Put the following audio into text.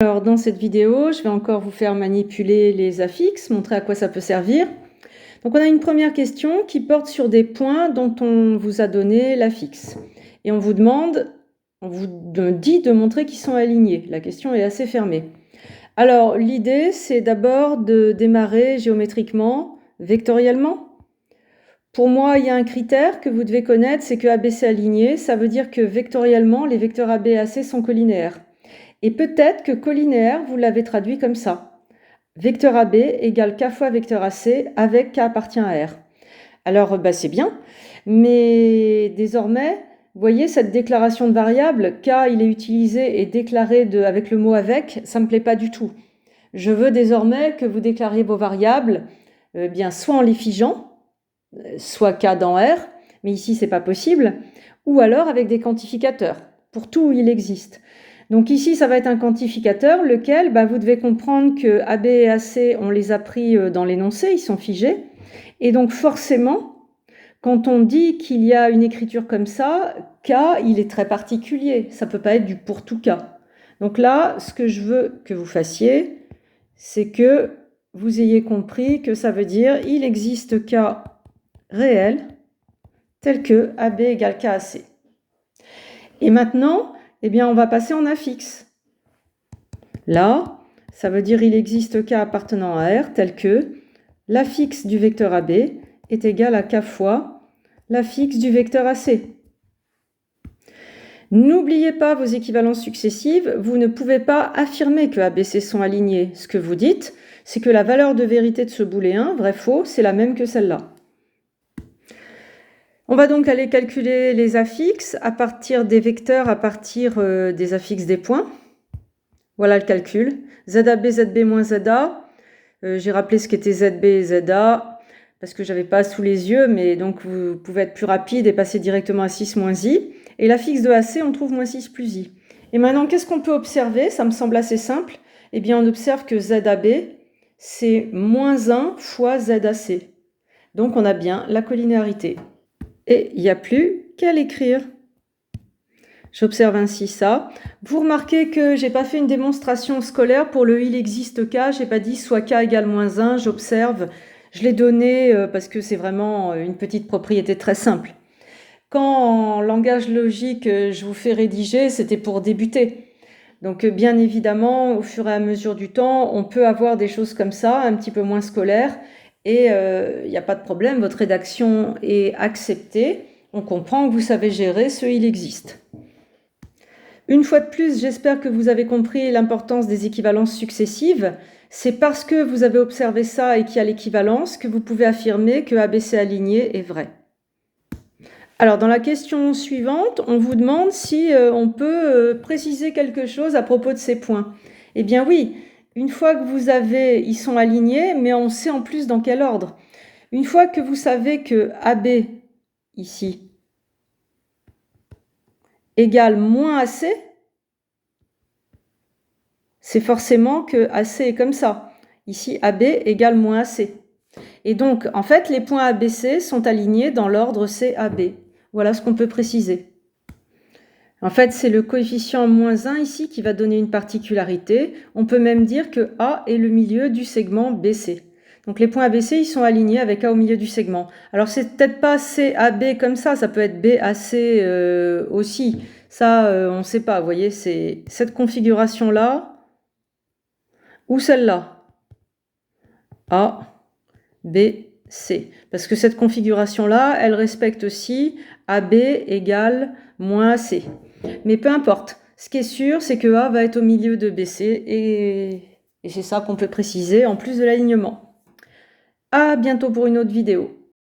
Alors dans cette vidéo, je vais encore vous faire manipuler les affixes, montrer à quoi ça peut servir. Donc on a une première question qui porte sur des points dont on vous a donné l'affixe. Et on vous dit de montrer qu'ils sont alignés. La question est assez fermée. Alors l'idée, c'est d'abord de démarrer géométriquement, vectoriellement. Pour moi, il y a un critère que vous devez connaître, c'est que ABC aligné, ça veut dire que vectoriellement, les vecteurs AB et AC sont collinéaires. Et peut-être que collinéaire, vous l'avez traduit comme ça. Vecteur AB égale K fois vecteur AC avec K appartient à R. Alors, c'est bien, mais désormais, vous voyez cette déclaration de variable, K, il est utilisé et déclaré avec le mot avec, ça ne me plaît pas du tout. Je veux désormais que vous déclariez vos variables, soit en les figeant, soit K dans R, mais ici, c'est pas possible, ou alors avec des quantificateurs. Pour tout, il existe. Donc ici, ça va être un quantificateur, lequel, vous devez comprendre que AB et AC, on les a pris dans l'énoncé, ils sont figés. Et donc forcément, quand on dit qu'il y a une écriture comme ça, K, il est très particulier. Ça ne peut pas être du pour tout cas. Donc là, ce que je veux que vous fassiez, c'est que vous ayez compris que ça veut dire il existe K réel tel que AB égale KAC. Et maintenant, on va passer en affixe. Là, ça veut dire il existe K appartenant à R tel que l'affixe du vecteur AB est égal à K fois l'affixe du vecteur AC. N'oubliez pas vos équivalences successives, vous ne pouvez pas affirmer que ABC sont alignés. Ce que vous dites, c'est que la valeur de vérité de ce booléen, vrai-faux, c'est la même que celle-là. On va donc aller calculer les affixes à partir des vecteurs, à partir des affixes des points. Voilà le calcul. ZAB, ZB moins ZA. J'ai rappelé ce qu'était ZB et ZA parce que j'avais pas sous les yeux, mais donc vous pouvez être plus rapide et passer directement à 6 moins I. Et l'affixe de AC, on trouve moins 6 plus I. Et maintenant, qu'est-ce qu'on peut observer? Ça me semble assez simple. Eh bien, on observe que ZAB, c'est moins 1 fois ZAC. Donc, on a bien la collinéarité. Et il n'y a plus qu'à l'écrire. J'observe ainsi ça. Vous remarquez que j'ai pas fait une démonstration scolaire pour le il existe K. J'ai pas dit soit K égale moins 1. J'observe. Je l'ai donné parce que c'est vraiment une petite propriété très simple. Quand en langage logique, je vous fais rédiger, c'était pour débuter. Donc bien évidemment, au fur et à mesure du temps, on peut avoir des choses comme ça, un petit peu moins scolaires. Et il n'y a pas de problème, votre rédaction est acceptée. On comprend que vous savez gérer ce il existe. Une fois de plus, j'espère que vous avez compris l'importance des équivalences successives. C'est parce que vous avez observé ça et qu'il y a l'équivalence que vous pouvez affirmer que ABC aligné est vrai. Alors, dans la question suivante, on vous demande si on peut préciser quelque chose à propos de ces points. Eh bien oui, une fois que vous avez, ils sont alignés, mais on sait en plus dans quel ordre. Une fois que vous savez que AB, ici, égale moins AC, c'est forcément que AC est comme ça. Ici, AB égale moins AC. Et donc, en fait, les points ABC sont alignés dans l'ordre CAB. Voilà ce qu'on peut préciser. En fait, c'est le coefficient moins 1 ici qui va donner une particularité. On peut même dire que A est le milieu du segment BC. Donc les points ABC, ils sont alignés avec A au milieu du segment. Alors c'est peut-être pas CAB comme ça peut être BAC aussi. Ça, on ne sait pas, vous voyez, c'est cette configuration-là ou celle-là. A, B, C. Parce que cette configuration-là, elle respecte aussi AB égale moins AC. Mais peu importe. Ce qui est sûr, c'est que A va être au milieu de BC et c'est ça qu'on peut préciser en plus de l'alignement. À bientôt pour une autre vidéo.